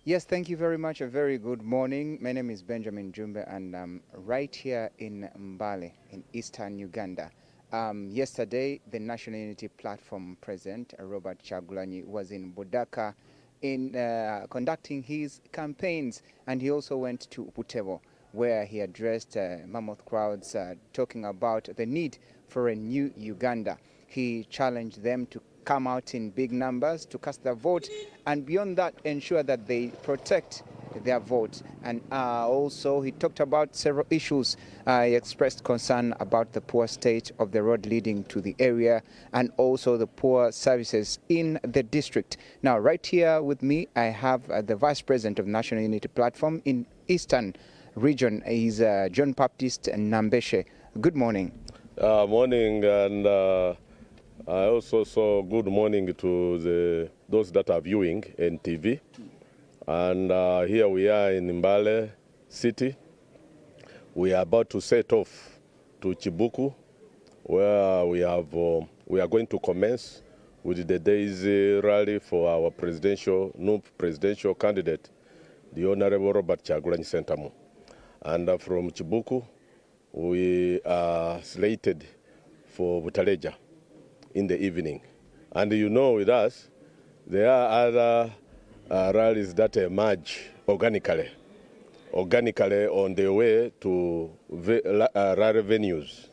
Yes, thank you very much. A very good morning. My name is Benjamin Jumbe, and I'm right here in Mbale in eastern Uganda. Yesterday, the National Unity Platform President, Robert Kyagulanyi, was in Budaka in conducting his campaigns, and he also went to Butevo, where he addressed mammoth crowds talking about the need for a new Uganda. He challenged them to come out in big numbers to cast their vote, and beyond that, ensure that they protect their vote. And also, he talked about several issues. He expressed concern about the poor state of the road leading to the area and also the poor services in the district. Now, right here with me, I have the Vice President of National Unity Platform in Eastern Region. He's John Baptist Nambeshe. Good morning. Morning, and I also saw good morning to those that are viewing NTV. And here we are in Mbale City. We are about to set off to Kibuku, where we are going to commence with the day's rally for our new presidential candidate, the Honorable Robert Kyagulanyi Sentamu. And from Kibuku, we are slated for Butaleja in the evening. And you know, with us, there are other rallies that emerge organically on the way to rally venues.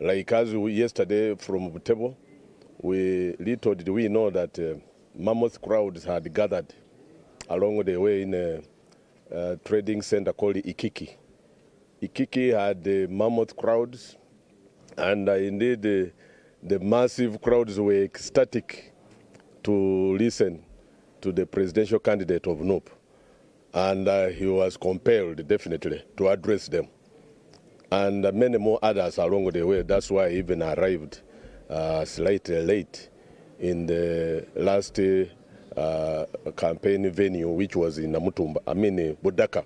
Like as yesterday from Butevo, little did we know that mammoth crowds had gathered along the way in a trading center called Ikiki. Ikiki had the mammoth crowds, and indeed the massive crowds were ecstatic to listen to the presidential candidate of NUP. And he was compelled, definitely, to address them. And many more others along the way. That's why he even arrived slightly late in the last campaign venue, which was in Budaka.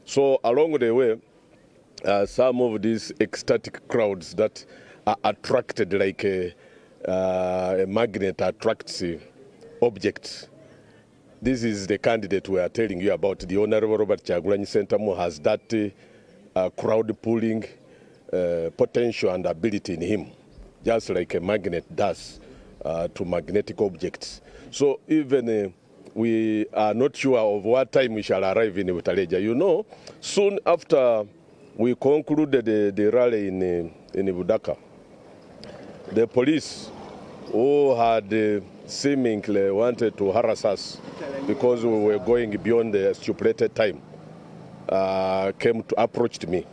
So along the way, some of these ecstatic crowds that are attracted like a magnet attracts objects. This is the candidate we are telling you about. The Honorable Robert Kyagulanyi Sentamu has that crowd pulling potential and ability in him, just like a magnet does to magnetic objects. So even we are not sure of what time we shall arrive in Butaleja. You know, soon after we concluded the rally in Budaka, the police, who had seemingly wanted to harass us because we were going beyond the stipulated time, approached me.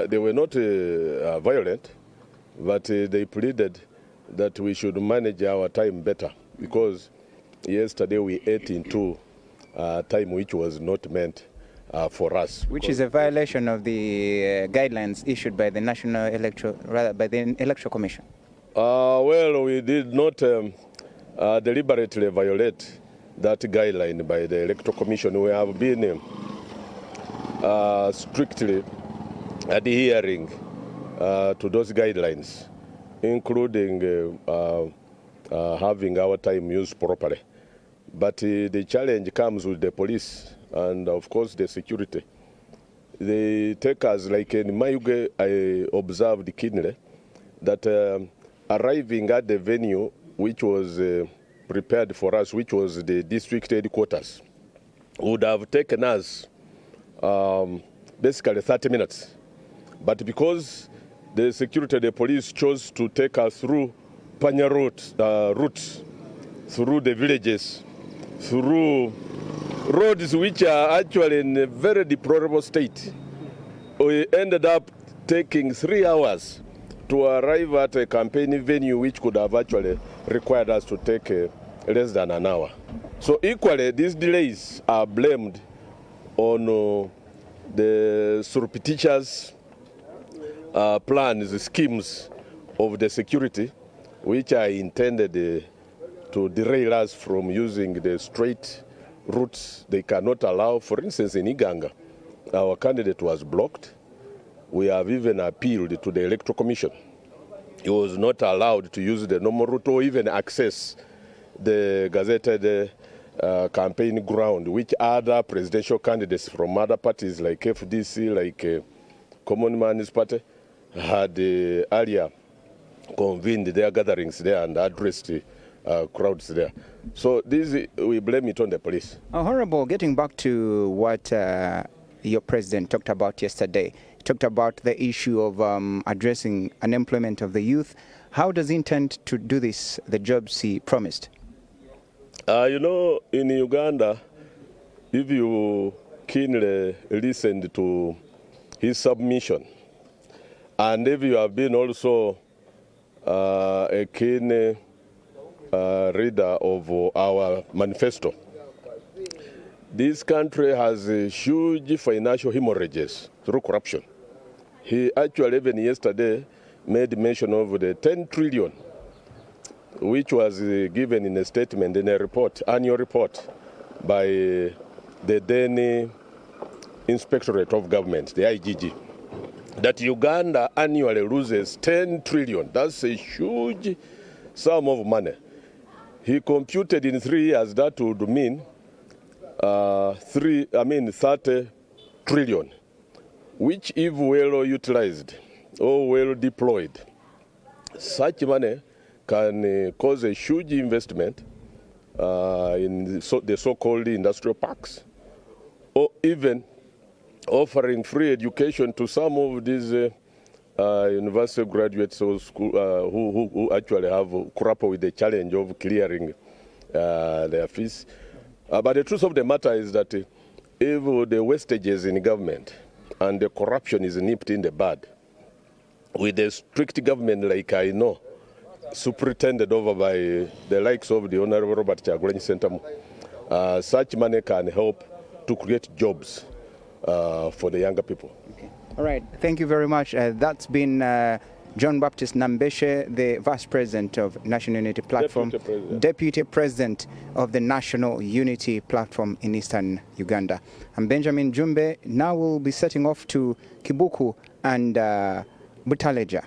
They were not violent, but they pleaded that we should manage our time better, because yesterday we ate into time which was not meant for us. Which is a violation of the guidelines issued by the by the Electoral Commission. Well, we did not deliberately violate that guideline by the Electoral Commission. We have been strictly adhering to those guidelines, including having our time used properly. But the challenge comes with the police and, of course, the security. They take us, like in Mayuge, I observed keenly that arriving at the venue which was prepared for us, which was the district headquarters, would have taken us basically 30 minutes. But because the security, the police chose to take us through Panya routes, through the villages, through roads which are actually in a very deplorable state, we ended up taking 3 hours to arrive at a campaign venue which could have actually required us to take less than an hour. So equally, these delays are blamed on the surreptitious plans, schemes of the security, which are intended to derail us from using the straight routes they cannot allow. For instance, in Iganga, our candidate was blocked. We have even appealed to the Electoral Commission. He was not allowed to use the normal route or even access the gazetted campaign ground, which other presidential candidates from other parties like FDC, like Common Man's Party, had earlier convened their gatherings there and addressed crowds there. So this, we blame it on the police. Honorable, getting back to what your president talked about yesterday, he talked about the issue of addressing unemployment of the youth. How does he intend to do this, the jobs he promised? You know, in Uganda, if you keenly listened to his submission, and if you have been also a keen reader of our manifesto, this country has huge financial hemorrhages through corruption. He actually, even yesterday, made mention of the 10 trillion which was given in a statement, in a report, annual report, by the then Inspectorate of Government, the IGG, that Uganda annually loses 10 trillion. That's a huge sum of money. He computed in 3 years that would mean 30 trillion, which if well utilized or well deployed, such money can cause a huge investment in the so-called industrial parks, or even offering free education to some of these university graduates or school, who actually have grappled with the challenge of clearing their fees. But the truth of the matter is that if the wastages in government and the corruption is nipped in the bud, with a strict government like I know, superintended over by the likes of the Honorable Robert Kyagulanyi Center, such money can help to create jobs for the younger people. Okay. All right, thank you very much. That's been John Baptist Nambeshe, the Vice President of National Unity Platform, Deputy President of the National Unity Platform in Eastern Uganda. I'm Benjamin Jumbe. Now we'll be setting off to Kibuku and Butaleja.